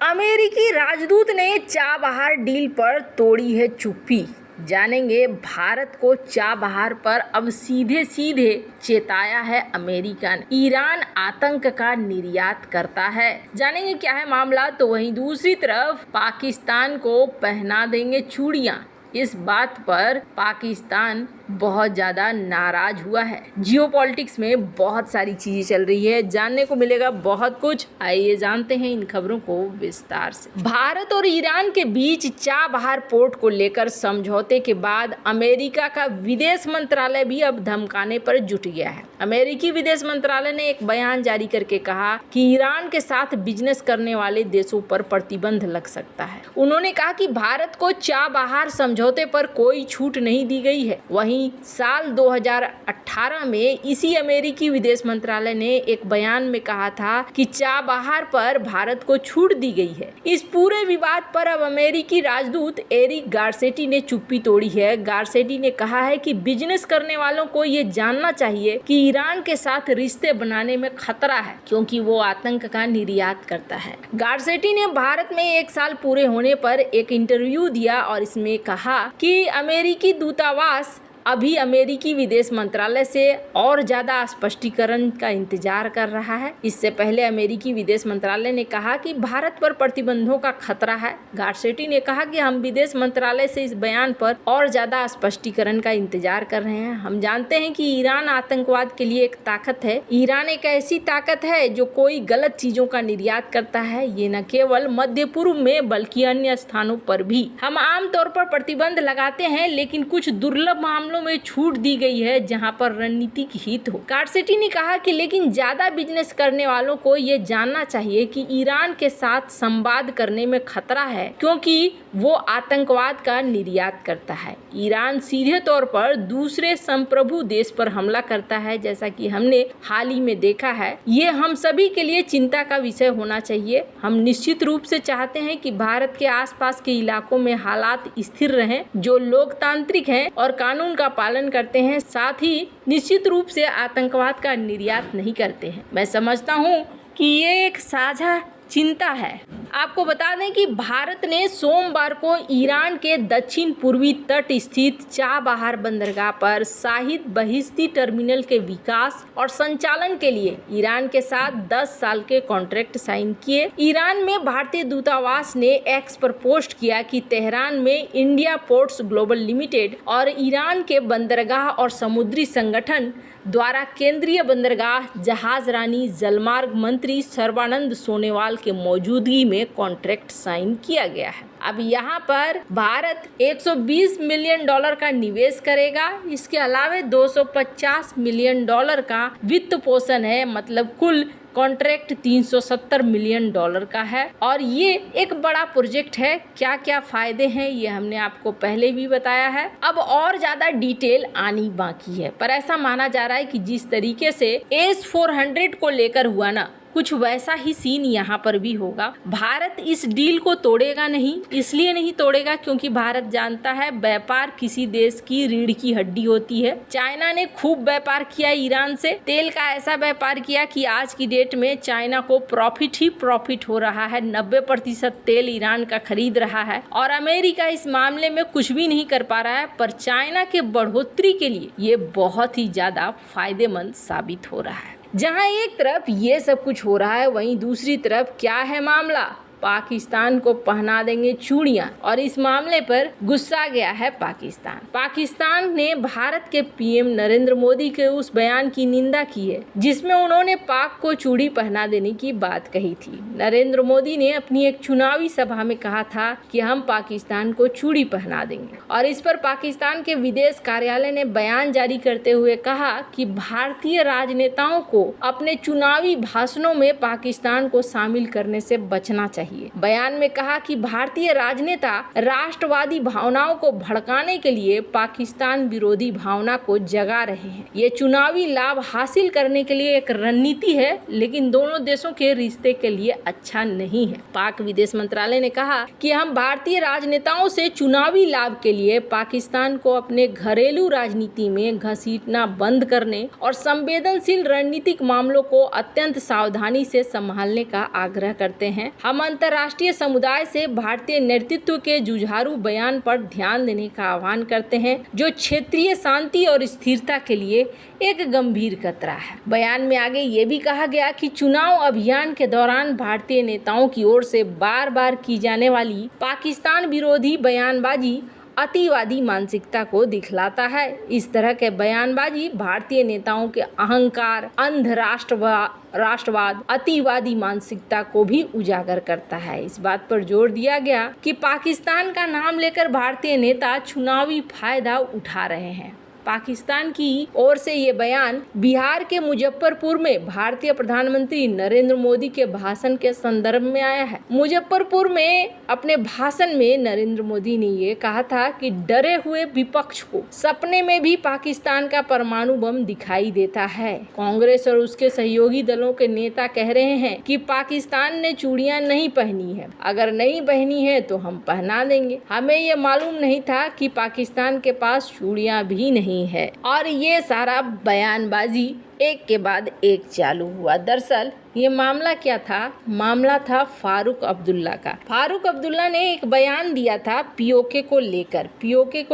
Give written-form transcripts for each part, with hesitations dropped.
अमेरिकी राजदूत ने चाबहार डील पर तोड़ी है चुप्पी। जानेंगे भारत को चाबहार पर अब सीधे सीधे चेताया है अमेरिका ने। ईरान आतंक का निर्यात करता है। जानेंगे क्या है मामला। तो वहीं दूसरी तरफ पाकिस्तान को पहना देंगे चूड़ियां। इस बात पर पाकिस्तान बहुत ज़्यादा नाराज हुआ है। जियोपॉलिटिक्स में बहुत सारी चीज़ें चल रही है, जानने को मिलेगा बहुत कुछ। आइए जानते हैं इन खबरों को विस्तार से। भारत और ईरान के बीच चाबहार पोर्ट को लेकर समझौते के बाद अमेरिका का विदेश मंत्रालय भी अब धमकाने पर जुट गया है। अमेरिकी विदेश मंत्रालय ने एक बयान जारी करके कहा कि ईरान के साथ बिजनेस करने वाले देशों पर प्रतिबंध लग सकता है। उन्होंने कहा कि भारत को चाबहार समझौते पर कोई छूट नहीं दी गई है। वहीं साल 2018 में इसी अमेरिकी विदेश मंत्रालय ने एक बयान में कहा था कि चाबहार पर भारत को छूट दी गई है। इस पूरे विवाद पर अब अमेरिकी राजदूत एरिक गारसेटी ने चुप्पी तोड़ी है। गारसेटी ने कहा है कि बिजनेस करने वालों को ये जानना चाहिए कि ईरान के साथ रिश्ते बनाने में खतरा है, क्योंकि वो आतंक का निर्यात करता है। गारसेटी ने भारत में 1 साल पूरे होने पर एक इंटरव्यू दिया और इसमें कहा कि अमेरिकी दूतावास अभी अमेरिकी विदेश मंत्रालय से और ज़्यादा स्पष्टीकरण का इंतजार कर रहा है। इससे पहले अमेरिकी विदेश मंत्रालय ने कहा कि भारत पर प्रतिबंधों का खतरा है। गारसेटी ने कहा कि हम विदेश मंत्रालय से इस बयान पर और ज़्यादा स्पष्टीकरण का इंतजार कर रहे हैं। हम जानते हैं कि ईरान आतंकवाद के लिए एक ताकत है। ईरान एक ऐसी ताकत है जो कोई गलत चीज़ों का निर्यात करता है। ये न केवल मध्य पूर्व में बल्कि अन्य स्थानों पर भी। हम आमतौर पर प्रतिबंध लगाते हैं, लेकिन कुछ दुर्लभ मामलों में छूट दी गई है जहां पर रणनीतिक हित हो। गारसेटी ने कहा कि लेकिन ज्यादा बिजनेस करने वालों को ये जानना चाहिए कि ईरान के साथ संवाद करने में खतरा है, क्योंकि वो आतंकवाद का निर्यात करता है। ईरान सीधे तौर पर दूसरे संप्रभु देश पर हमला करता है, जैसा कि हमने हाल ही में देखा है। ये हम सभी के लिए चिंता का विषय होना चाहिए। हम निश्चित रूप से चाहते हैं कि भारत के आसपास के इलाकों में हालात स्थिर रहें, जो लोकतांत्रिक हैं और कानून का पालन करते हैं, साथ ही निश्चित रूप से आतंकवाद का निर्यात नहीं करते हैं। मैं समझता हूं कि ये एक साझा चिंता है। आपको बता दें कि भारत ने सोमवार को ईरान के दक्षिण पूर्वी तट स्थित चाबहार बंदरगाह पर शाहिद बहिश्ती टर्मिनल के विकास और संचालन के लिए ईरान के साथ 10 साल के कॉन्ट्रैक्ट साइन किए। ईरान में भारतीय दूतावास ने एक्स पर पोस्ट किया कि तेहरान में इंडिया पोर्ट्स ग्लोबल लिमिटेड और ईरान के बंदरगाह और समुद्री संगठन द्वारा केंद्रीय बंदरगाह जहाजरानी जलमार्ग मंत्री सर्बानंद सोनोवाल के मौजूदगी में कॉन्ट्रैक्ट साइन किया गया है। अब यहाँ पर भारत $120 मिलियन का निवेश करेगा। इसके अलावा $250 मिलियन का वित्त पोषण है, मतलब कुल कॉन्ट्रैक्ट $370 मिलियन का है। और ये एक बड़ा प्रोजेक्ट है। क्या क्या फायदे हैं ये हमने आपको पहले भी बताया है। अब और ज्यादा डिटेल आनी बाकी है, पर ऐसा माना जा रहा है कि जिस तरीके से S-400 को लेकर हुआ ना, कुछ वैसा ही सीन यहाँ पर भी होगा। भारत इस डील को तोड़ेगा नहीं। इसलिए नहीं तोड़ेगा क्योंकि भारत जानता है व्यापार किसी देश की रीढ़ की हड्डी होती है। चाइना ने खूब व्यापार किया ईरान से, तेल का ऐसा व्यापार किया कि आज की डेट में चाइना को प्रॉफिट ही प्रॉफिट हो रहा है। 90% तेल ईरान का खरीद रहा है और अमेरिका इस मामले में कुछ भी नहीं कर पा रहा है। पर चाइना के बढ़ोतरी के लिए ये बहुत ही ज्यादा फायदेमंद साबित हो रहा है। जहां एक तरफ ये सब कुछ हो रहा है, वहीं दूसरी तरफ क्या है मामला। पाकिस्तान को पहना देंगे चूड़ियां, और इस मामले पर गुस्सा गया है पाकिस्तान। पाकिस्तान ने भारत के पीएम नरेंद्र मोदी के उस बयान की निंदा की है जिसमें उन्होंने पाक को चूड़ी पहना देने की बात कही थी। नरेंद्र मोदी ने अपनी एक चुनावी सभा में कहा था कि हम पाकिस्तान को चूड़ी पहना देंगे, और इस पर पाकिस्तान के विदेश कार्यालय ने बयान जारी करते हुए कहा कि भारतीय राजनेताओं को अपने चुनावी भाषणों में पाकिस्तान को शामिल करने से बचना चाहिए। बयान में कहा कि भारतीय राजनेता राष्ट्रवादी भावनाओं को भड़काने के लिए पाकिस्तान विरोधी भावना को जगा रहे हैं। ये चुनावी लाभ हासिल करने के लिए एक रणनीति है, लेकिन दोनों देशों के रिश्ते के लिए अच्छा नहीं है। पाक विदेश मंत्रालय ने कहा कि हम भारतीय राजनेताओं से चुनावी लाभ के लिए पाकिस्तान को अपने घरेलू राजनीति में घसीटना बंद करने और संवेदनशील रणनीतिक मामलों को अत्यंत सावधानी से संभालने का आग्रह करते हैं। हम अंतर्राष्ट्रीय समुदाय से भारतीय नेतृत्व के जुझारू बयान पर ध्यान देने का आह्वान करते हैं, जो क्षेत्रीय शांति और स्थिरता के लिए एक गंभीर खतरा है। बयान में आगे ये भी कहा गया कि चुनाव अभियान के दौरान भारतीय नेताओं की ओर से बार बार की जाने वाली पाकिस्तान विरोधी बयानबाजी अतिवादी मानसिकता को दिखलाता है। इस तरह के बयानबाजी भारतीय नेताओं के अहंकार, अंध राष्ट्रवाद, अतिवादी मानसिकता को भी उजागर करता है। इस बात पर जोर दिया गया कि पाकिस्तान का नाम लेकर भारतीय नेता चुनावी फायदा उठा रहे हैं। पाकिस्तान की ओर से ये बयान बिहार के मुजफ्फरपुर में भारतीय प्रधानमंत्री नरेंद्र मोदी के भाषण के संदर्भ में आया है। मुजफ्फरपुर में अपने भाषण में नरेंद्र मोदी ने ये कहा था कि डरे हुए विपक्ष को सपने में भी पाकिस्तान का परमाणु बम दिखाई देता है। कांग्रेस और उसके सहयोगी दलों के नेता कह रहे हैं कि पाकिस्तान ने चूड़ियां नहीं पहनी है, अगर नहीं पहनी है तो हम पहना देंगे। हमें ये मालूम नहीं था कि पाकिस्तान के पास चूड़ियां भी नहीं है। और ये सारा बयानबाजी एक के बाद एक चालू हुआ। दरअसल ये मामला क्या था? मामला था फारूक अब्दुल्ला का। फारूक अब्दुल्ला ने एक बयान दिया था पीओके को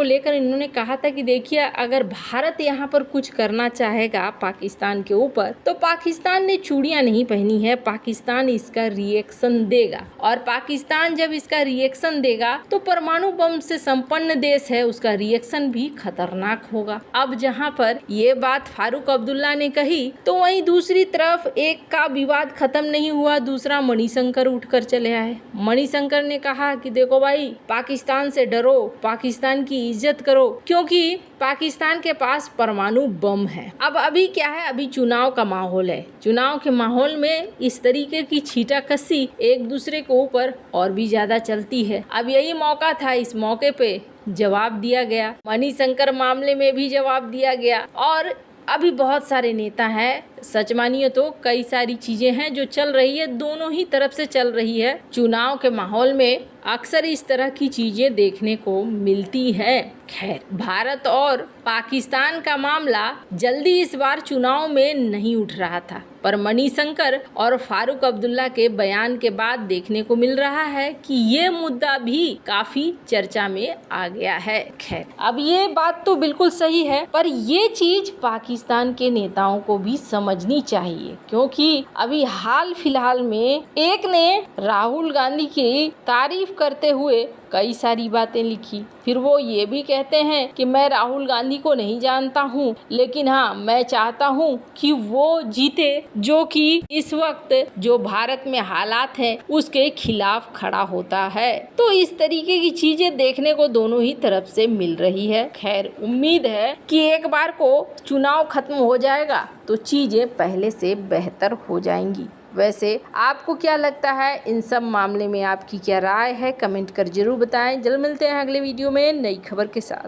लेकर इन्होंने कहा था कि देखिए, अगर भारत यहाँ पर कुछ करना चाहेगा पाकिस्तान के ऊपर तो पाकिस्तान ने चूड़ियां नहीं पहनी है, पाकिस्तान इसका रिएक्शन देगा, और पाकिस्तान जब इसका रिएक्शन देगा तो परमाणु बम से संपन्न देश है, उसका रिएक्शन भी खतरनाक होगा। अब जहाँ पर ये बात फारूक अब्दुल्ला ने कही तो वहीं दूसरी तरफ एक का विवाद खत्म नहीं हुआ, दूसरा मणिशंकर उठकर चले आए। मणिशंकर ने कहा कि देखो भाई, पाकिस्तान से डरो, पाकिस्तान की इज्जत करो, क्योंकि पाकिस्तान के पास परमाणु बम है। अब अभी क्या है, अभी चुनाव का माहौल है। चुनाव के माहौल में इस तरीके की छींटाकशी एक दूसरे के ऊपर और भी ज्यादा चलती है। अब यही मौका था, इस मौके पे जवाब दिया गया। मणिशंकर मामले में भी जवाब दिया गया। और अभी बहुत सारे नेता हैं, सच मानिए तो कई सारी चीजें हैं जो चल रही है, दोनों ही तरफ से चल रही है। चुनाव के माहौल में अक्सर इस तरह की चीजें देखने को मिलती है। खैर, भारत और पाकिस्तान का मामला जल्दी इस बार चुनाव में नहीं उठ रहा था, पर मणिशंकर और फारूक अब्दुल्ला के बयान के बाद देखने को मिल रहा है कि ये मुद्दा भी काफी चर्चा में आ गया है। खैर, अब ये बात तो बिल्कुल सही है, पर ये चीज पाकिस्तान के नेताओं को भी समझनी चाहिए, क्योंकि अभी हाल फिलहाल में एक ने राहुल गांधी की तारीफ करते हुए कई सारी बातें लिखी। फिर वो ये भी कहते हैं कि मैं राहुल गांधी को नहीं जानता हूँ, लेकिन हाँ, मैं चाहता हूँ कि वो जीते, जो कि इस वक्त जो भारत में हालात हैं उसके खिलाफ खड़ा होता है। तो इस तरीके की चीजें देखने को दोनों ही तरफ से मिल रही है। खैर, उम्मीद है कि एक बार को चुनाव खत्म हो जाएगा तो चीजें पहले से बेहतर हो जाएंगी। वैसे आपको क्या लगता है, इन सब मामले में आपकी क्या राय है? कमेंट कर जरूर बताएं। जल्द मिलते हैं अगले वीडियो में नई खबर के साथ।